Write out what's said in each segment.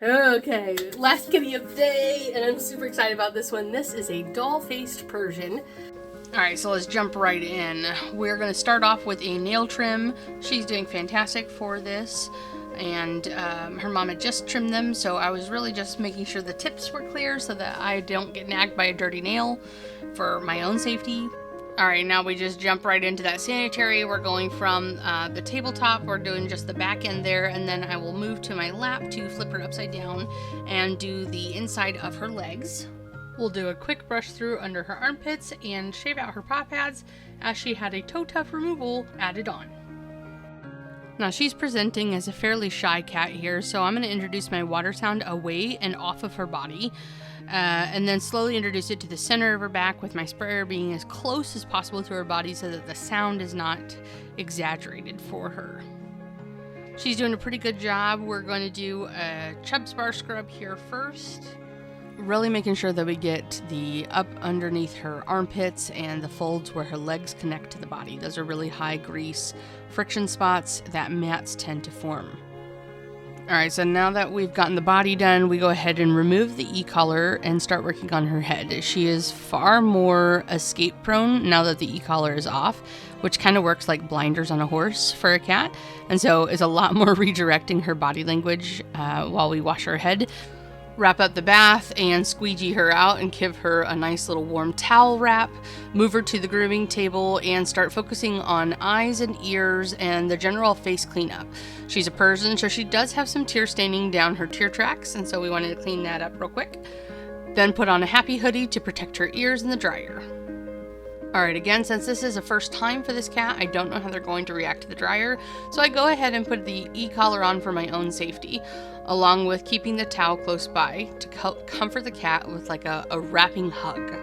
Okay, last kitty of the day, and I'm super excited about this one. This is a doll-faced Persian. Alright, so let's jump right in. We're going to start off with a nail trim. She's doing fantastic for this, and her mom had just trimmed them, so I was really just making sure the tips were clear so that I don't get nagged by a dirty nail for my own safety. Alright, now we just jump right into that sanitary. We're going from the tabletop, we're doing just the back end there, and then I will move to my lap to flip her upside down and do the inside of her legs. We'll do a quick brush through under her armpits and shave out her paw pads as she had a toe tuft removal added on. Now she's presenting as a fairly shy cat here, so I'm going to introduce my water sound away and off of her body. And then slowly introduce it to the center of her back with my sprayer being as close as possible to her body so that the sound is not exaggerated for her. She's doing a pretty good job. We're going to do a Chubb's bar scrub here first. Really making sure that we get the up underneath her armpits and the folds where her legs connect to the body. Those are really high grease friction spots that mats tend to form. Alright, so now that we've gotten the body done, we go ahead and remove the e-collar and start working on her head. She is far more escape prone now that the e-collar is off, which kind of works like blinders on a horse for a cat, and so is a lot more redirecting her body language while we wash her head. Wrap up the bath and squeegee her out and give her a nice little warm towel wrap. Move her to the grooming table and start focusing on eyes and ears and the general face cleanup. She's a Persian, so she does have some tear staining down her tear tracks, and so we wanted to clean that up real quick. Then put on a happy hoodie to protect her ears in the dryer. Alright, again, since this is a first time for this cat, I don't know how they're going to react to the dryer, so I go ahead and put the e-collar on for my own safety, along with keeping the towel close by to comfort the cat with like a wrapping hug.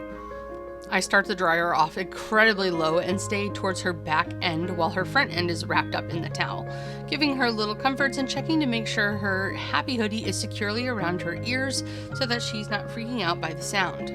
I start the dryer off incredibly low and stay towards her back end while her front end is wrapped up in the towel, giving her little comforts and checking to make sure her happy hoodie is securely around her ears so that she's not freaking out by the sound.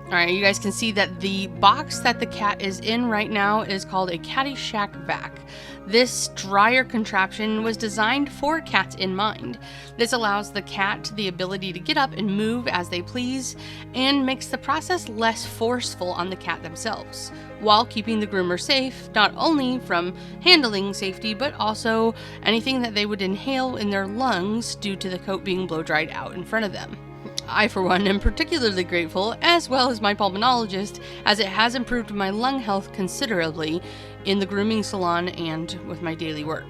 Alright, you guys can see that the box that the cat is in right now is called a Catty Shack vac. This dryer contraption was designed for cats in mind. This allows the cat the ability to get up and move as they please and makes the process less forceful on the cat themselves, while keeping the groomer safe, not only from handling safety, but also anything that they would inhale in their lungs due to the coat being blow dried out in front of them. I, for one, am particularly grateful, as well as my pulmonologist, as it has improved my lung health considerably in the grooming salon and with my daily work.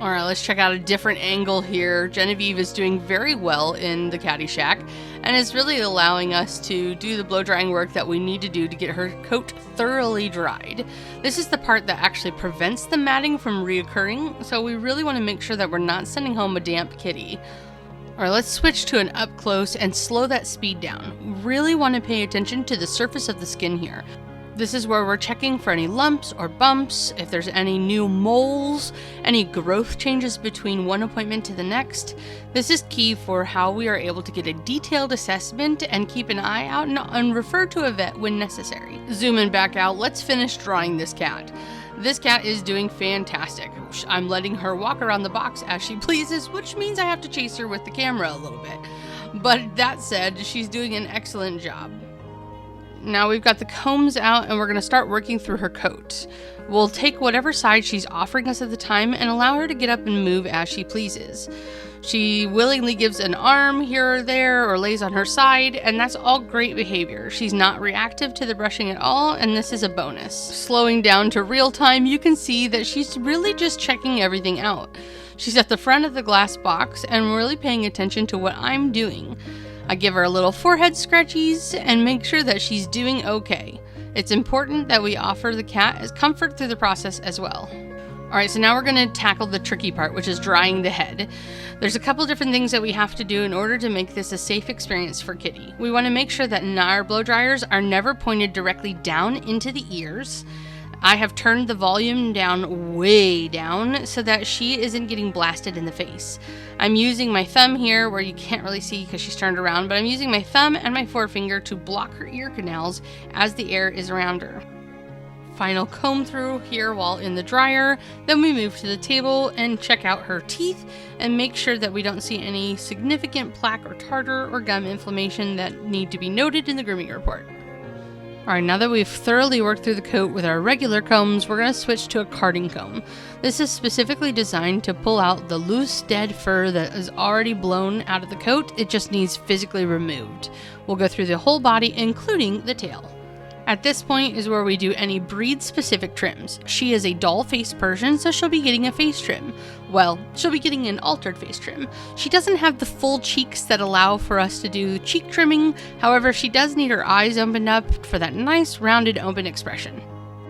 Alright, let's check out a different angle here. Genevieve is doing very well in the Catty Shack, and is really allowing us to do the blow drying work that we need to do to get her coat thoroughly dried. This is the part that actually prevents the matting from reoccurring, so we really want to make sure that we're not sending home a damp kitty. Alright, let's switch to an up close and slow that speed down. Really want to pay attention to the surface of the skin here. This is where we're checking for any lumps or bumps, if there's any new moles, any growth changes between one appointment to the next. This is key for how we are able to get a detailed assessment and keep an eye out and refer to a vet when necessary. Zooming back out, let's finish drawing this cat. This cat is doing fantastic. I'm letting her walk around the box as she pleases, which means I have to chase her with the camera a little bit. But that said, she's doing an excellent job. Now we've got the combs out and we're going to start working through her coat. We'll take whatever side she's offering us at the time and allow her to get up and move as she pleases. She willingly gives an arm here or there or lays on her side, and that's all great behavior. She's not reactive to the brushing at all, and this is a bonus. Slowing down to real time, you can see that she's really just checking everything out. She's at the front of the glass box and really paying attention to what I'm doing. I give her a little forehead scratchies and make sure that she's doing okay. It's important that we offer the cat as comfort through the process as well. Alright, so now we're going to tackle the tricky part, which is drying the head. There's a couple different things that we have to do in order to make this a safe experience for Kitty. We want to make sure that our blow dryers are never pointed directly down into the ears. I have turned the volume down way down so that she isn't getting blasted in the face. I'm using my thumb here, where you can't really see because she's turned around, but I'm using my thumb and my forefinger to block her ear canals as the air is around her. final comb through here while in the dryer. Then we move to the table and check out her teeth and make sure that we don't see any significant plaque or tartar or gum inflammation that need to be noted in the grooming report. Alright, now that we've thoroughly worked through the coat with our regular combs, we're going to switch to a carding comb. This is specifically designed to pull out the loose, dead fur that is already blown out of the coat. It just needs physically removed. We'll go through the whole body, including the tail. At this point is where we do any breed-specific trims. She is a doll-faced Persian, so she'll be getting a face trim. Well, she'll be getting an altered face trim. She doesn't have the full cheeks that allow for us to do cheek trimming. However, she does need her eyes opened up for that nice, rounded, open expression.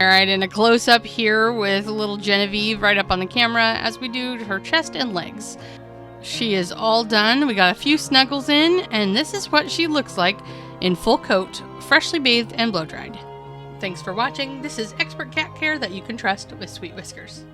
Alright, and a close-up here with little Genevieve right up on the camera as we do her chest and legs. She is all done. We got a few snuggles in, and this is what she looks like in full coat, freshly bathed and blow-dried. Thanks for watching. This is expert cat care that you can trust with Sweet Whiskers.